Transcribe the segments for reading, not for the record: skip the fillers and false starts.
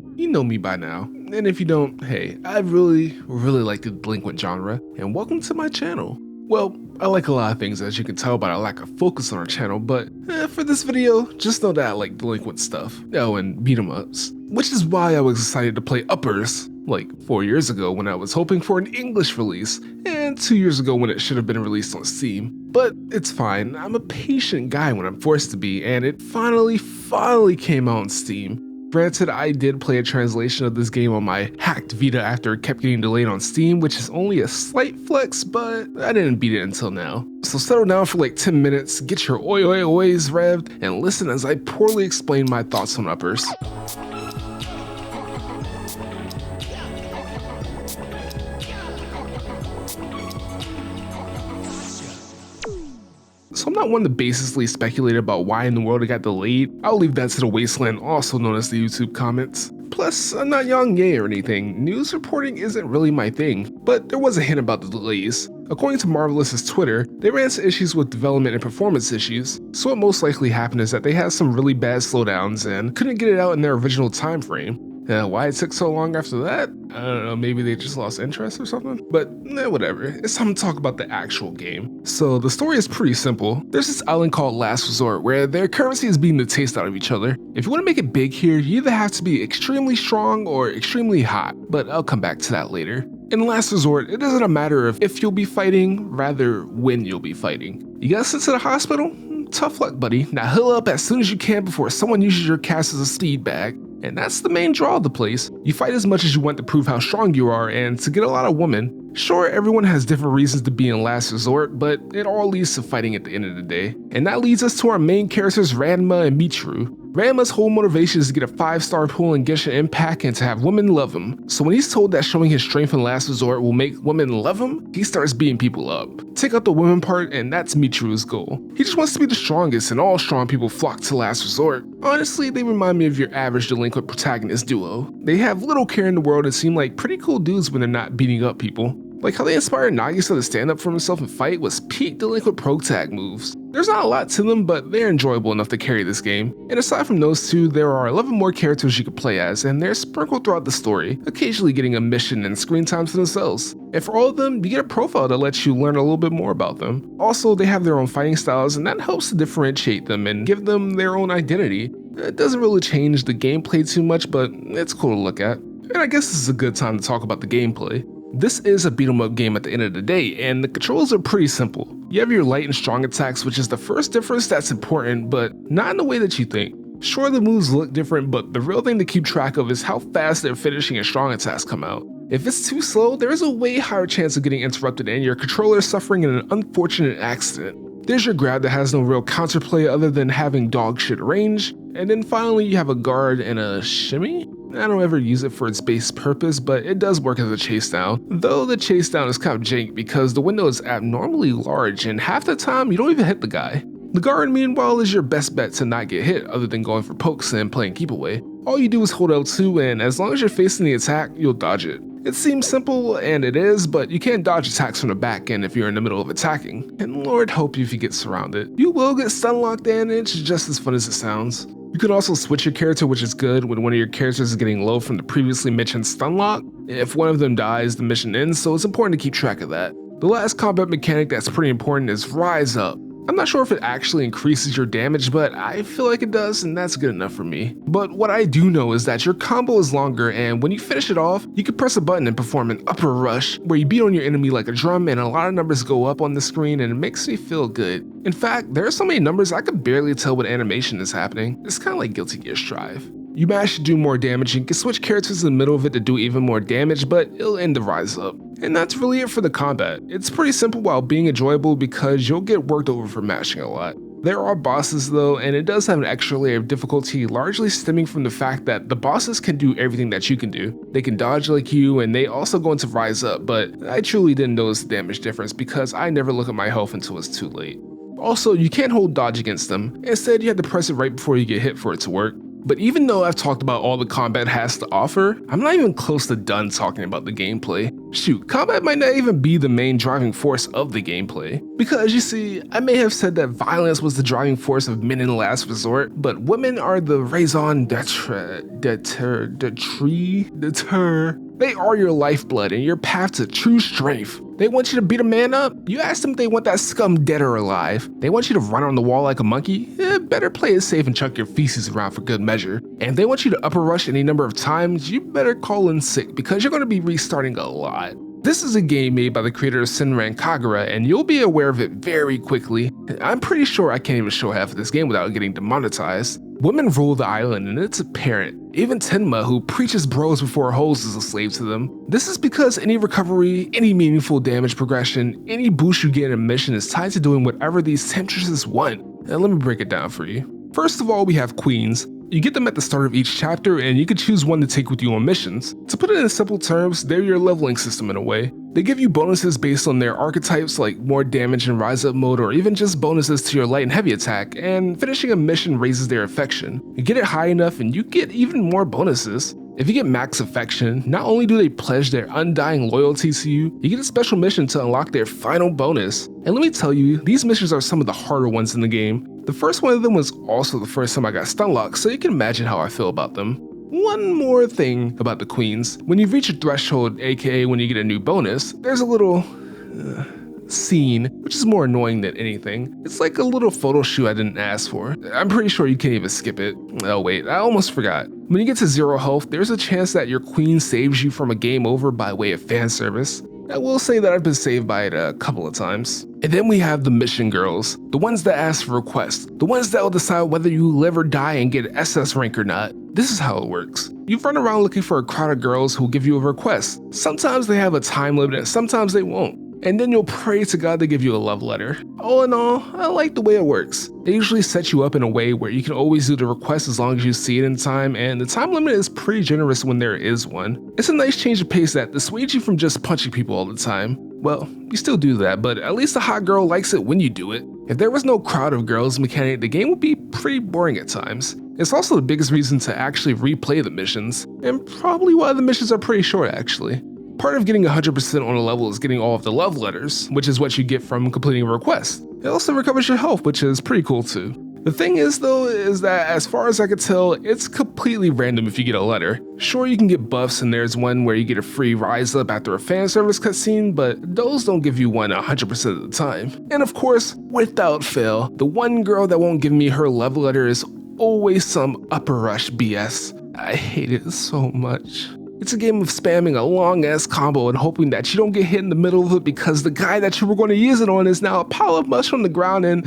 You know me by now, and if you don't, hey, I really like the Delinquent genre, and welcome to my channel. Well, I like a lot of things, as you can tell by the lack of focus on our channel, but for this video, just know that I like Delinquent stuff. Oh, and beat 'em ups. Which is why I was excited to play Uppers, like 4 years ago when I was hoping for an English release, and 2 years ago when it should have been released on Steam. But it's fine, I'm a patient guy when I'm forced to be, and it finally came out on Steam. Granted, I did play a translation of this game on my hacked Vita after it kept getting delayed on Steam, which is only a slight flex, but I didn't beat it until now. So settle down for like 10 minutes, get your oys revved, and listen as I poorly explain my thoughts on Uppers. So I'm not one to baselessly speculate about why in the world it got delayed. I'll leave that to the wasteland, also known as the YouTube comments. Plus, I'm not young gay or anything. News reporting isn't really my thing, but there was a hint about the delays. According to Marvelous's Twitter, they ran into issues with development and performance issues, so what most likely happened is that they had some really bad slowdowns and couldn't get it out in their original time frame. Why it took so long after that? I don't know, maybe they just lost interest or something? But whatever, it's time to talk about the actual game. So the story is pretty simple. There's this island called Last Resort where their currency is beating the taste out of each other. If you want to make it big here, you either have to be extremely strong or extremely hot, but I'll come back to that later. In Last Resort, it isn't a matter of if you'll be fighting, rather when you'll be fighting. You got sent to the hospital? Tough luck, buddy. Now heal up as soon as you can before someone uses your cast as a speed bag. And that's the main draw of the place. You fight as much as you want to prove how strong you are and to get a lot of women. Sure, everyone has different reasons to be in Last Resort, but it all leads to fighting at the end of the day. And that leads us to our main characters Ranma and Michiru. Ranma's whole motivation is to get a 5-star pull in Genshin Impact and to have women love him. So when he's told that showing his strength in Last Resort will make women love him, he starts beating people up. Take out the women part and that's Michiru's goal. He just wants to be the strongest and all strong people flock to Last Resort. Honestly, they remind me of your average delinquent protagonist duo. They have little care in the world and seem like pretty cool dudes when they're not beating up people. Like how they inspired Nagisa to stand up for himself and fight was peak delinquent pro tag moves. There's not a lot to them, but they're enjoyable enough to carry this game. And aside from those two, there are 11 more characters you can play as, and they're sprinkled throughout the story, occasionally getting a mission and screen time for themselves. And for all of them, you get a profile that lets you learn a little bit more about them. Also, they have their own fighting styles, and that helps to differentiate them and give them their own identity. It doesn't really change the gameplay too much, but it's cool to look at. And I guess this is a good time to talk about the gameplay. This is a beat 'em up game at the end of the day, and the controls are pretty simple. You have your light and strong attacks, which is the first difference that's important, but not in the way that you think. Sure, the moves look different, but the real thing to keep track of is how fast their finishing and strong attacks come out. If it's too slow, there is a way higher chance of getting interrupted and your controller suffering in an unfortunate accident. There's your grab that has no real counterplay other than having dog shit range, and then finally you have a guard and a shimmy? I don't ever use it for its base purpose, but it does work as a chase down, though the chase down is kind of jank because the window is abnormally large and half the time you don't even hit the guy. The guard, meanwhile, is your best bet to not get hit other than going for pokes and playing keep away. All you do is hold L2 and as long as you're facing the attack, you'll dodge it. It seems simple, and it is, but you can't dodge attacks from the back end if you're in the middle of attacking. And Lord help you if you get surrounded. You will get stun locked and it's just as fun as it sounds. You can also switch your character, which is good when one of your characters is getting low from the previously mentioned stun lock. If one of them dies, the mission ends, so it's important to keep track of that. The last combat mechanic that's pretty important is Rise Up. I'm not sure if it actually increases your damage, but I feel like it does, and that's good enough for me. But what I do know is that your combo is longer, and when you finish it off, you can press a button and perform an upper rush, where you beat on your enemy like a drum and a lot of numbers go up on the screen and it makes me feel good. In fact, there are so many numbers I could barely tell what animation is happening. It's kind of like Guilty Gear Strive. You mash to do more damage and you can switch characters in the middle of it to do even more damage, but it'll end the Rise Up. And that's really it for the combat. It's pretty simple while being enjoyable because you'll get worked over for mashing a lot. There are bosses though, and it does have an extra layer of difficulty, largely stemming from the fact that the bosses can do everything that you can do. They can dodge like you, and they also go into Rise Up, but I truly didn't notice the damage difference because I never look at my health until it's too late. Also, you can't hold dodge against them. Instead, you have to press it right before you get hit for it to work. But even though I've talked about all the combat has to offer, I'm not even close to done talking about the gameplay. Shoot, combat might not even be the main driving force of the gameplay. Because you see, I may have said that violence was the driving force of men in the last resort, but women are the raison d'etre. They are your lifeblood and your path to true strength. They want you to beat a man up? You ask them if they want that scum dead or alive. They want you to run on the wall like a monkey? Better play it safe and chuck your feces around for good measure. And if they want you to upper rush any number of times, you better call in sick because you're going to be restarting a lot. This is a game made by the creator of Senran Kagura, and you'll be aware of it very quickly. I'm pretty sure I can't even show half of this game without getting demonetized. Women rule the island and it's apparent. Even Tenma, who preaches bros before hoes, is a slave to them. This is because any recovery, any meaningful damage progression, any boost you get in a mission is tied to doing whatever these temptresses want. And let me break it down for you. First of all, we have queens. You get them at the start of each chapter and you can choose one to take with you on missions. To put it in simple terms, they're your leveling system in a way. They give you bonuses based on their archetypes like more damage in rise up mode or even just bonuses to your light and heavy attack, and finishing a mission raises their affection. You get it high enough and you get even more bonuses. If you get max affection, not only do they pledge their undying loyalty to you, you get a special mission to unlock their final bonus. And let me tell you, these missions are some of the harder ones in the game. The first one of them was also the first time I got stunlocked, so you can imagine how I feel about them. One more thing about the queens. When you reach a threshold, aka when you get a new bonus, there's a little scene, which is more annoying than anything. It's like a little photo shoot I didn't ask for. I'm pretty sure you can't even skip it. Oh wait, I almost forgot. When you get to 0 health, there's a chance that your queen saves you from a game over by way of fan service. I will say that I've been saved by it a couple of times. And then we have the mission girls, the ones that ask for requests, the ones that will decide whether you live or die and get SS rank or not. This is how it works. You run around looking for a crowd of girls who will give you a request. Sometimes they have a time limit and sometimes they won't. And then you'll pray to God to give you a love letter. All in all, I like the way it works. They usually set you up in a way where you can always do the request as long as you see it in time, and the time limit is pretty generous when there is one. It's a nice change of pace that dissuades you from just punching people all the time. Well, you still do that, but at least a hot girl likes it when you do it. If there was no crowd of girls mechanic, the game would be pretty boring at times. It's also the biggest reason to actually replay the missions, and probably why the missions are pretty short actually. Part of getting 100% on a level is getting all of the love letters, which is what you get from completing a request. It also recovers your health, which is pretty cool too. The thing is though, is that as far as I could tell, it's completely random if you get a letter. Sure, you can get buffs and there's one where you get a free rise up after a fan service cutscene, but those don't give you one 100% of the time. And of course, without fail, the one girl that won't give me her love letter is always some upper rush BS. I hate it so much. It's a game of spamming a long ass combo and hoping that you don't get hit in the middle of it because the guy that you were going to use it on is now a pile of mush on the ground, and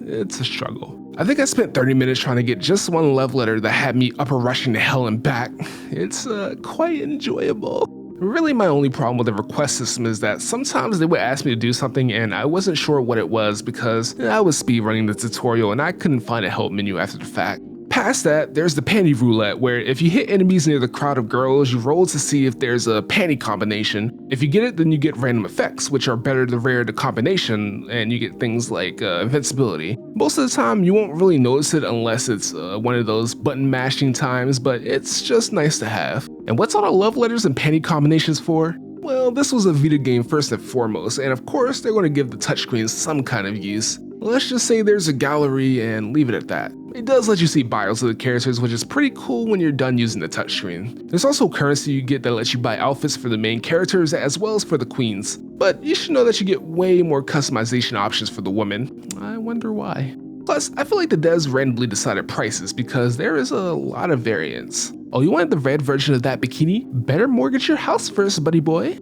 it's a struggle. I think I spent 30 minutes trying to get just one love letter that had me upper rushing to hell and back. It's quite enjoyable. Really, my only problem with the request system is that sometimes they would ask me to do something and I wasn't sure what it was because I was speedrunning the tutorial and I couldn't find a help menu after the fact. Past that, there's the panty roulette, where if you hit enemies near the crowd of girls, you roll to see if there's a panty combination. If you get it, then you get random effects, which are better the rarer the combination, and you get things like invincibility. Most of the time, you won't really notice it unless it's one of those button mashing times, but it's just nice to have. And what's all the love letters and panty combinations for? Well, this was a Vita game first and foremost, and of course they're going to give the touchscreen some kind of use. Let's just say there's a gallery and leave it at that. It does let you see bios of the characters, which is pretty cool when you're done using the touchscreen. There's also currency you get that lets you buy outfits for the main characters as well as for the queens. But you should know that you get way more customization options for the women. I wonder why. Plus, I feel like the devs randomly decided prices because there is a lot of variance. Oh, you wanted the red version of that bikini? Better mortgage your house first, buddy boy.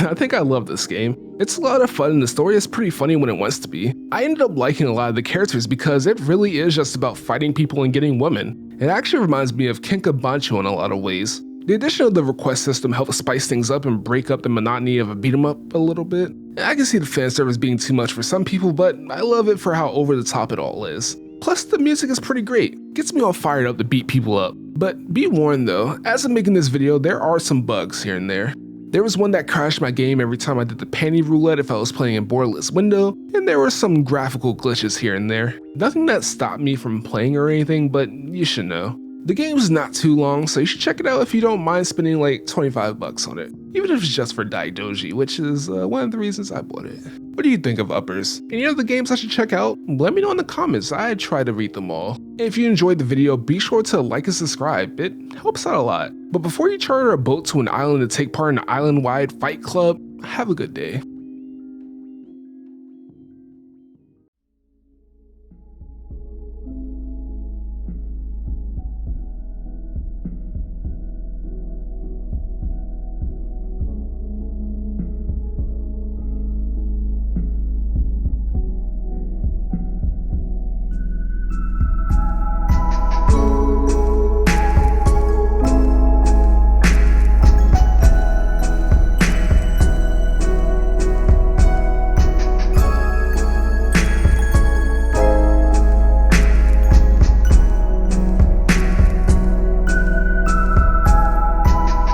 I think I love this game. It's a lot of fun and the story is pretty funny when it wants to be. I ended up liking a lot of the characters because it really is just about fighting people and getting women. It actually reminds me of Kenka Bancho in a lot of ways. The addition of the request system helped spice things up and break up the monotony of a beat 'em up a little bit. I can see the fan service being too much for some people, but I love it for how over the top it all is. Plus, the music is pretty great. Gets me all fired up to beat people up. But be warned though, as I'm making this video, there are some bugs here and there. There was one that crashed my game every time I did the panty roulette if I was playing in borderless window, and there were some graphical glitches here and there. Nothing that stopped me from playing or anything, but you should know. The game's not too long, so you should check it out if you don't mind spending like 25 bucks on it. Even if it's just for Daidoji, which is one of the reasons I bought it. What do you think of Uppers? Any other games I should check out? Let me know in the comments, I try to read them all. If you enjoyed the video, be sure to like and subscribe, it helps out a lot. But before you charter a boat to an island to take part in an island-wide fight club, have a good day.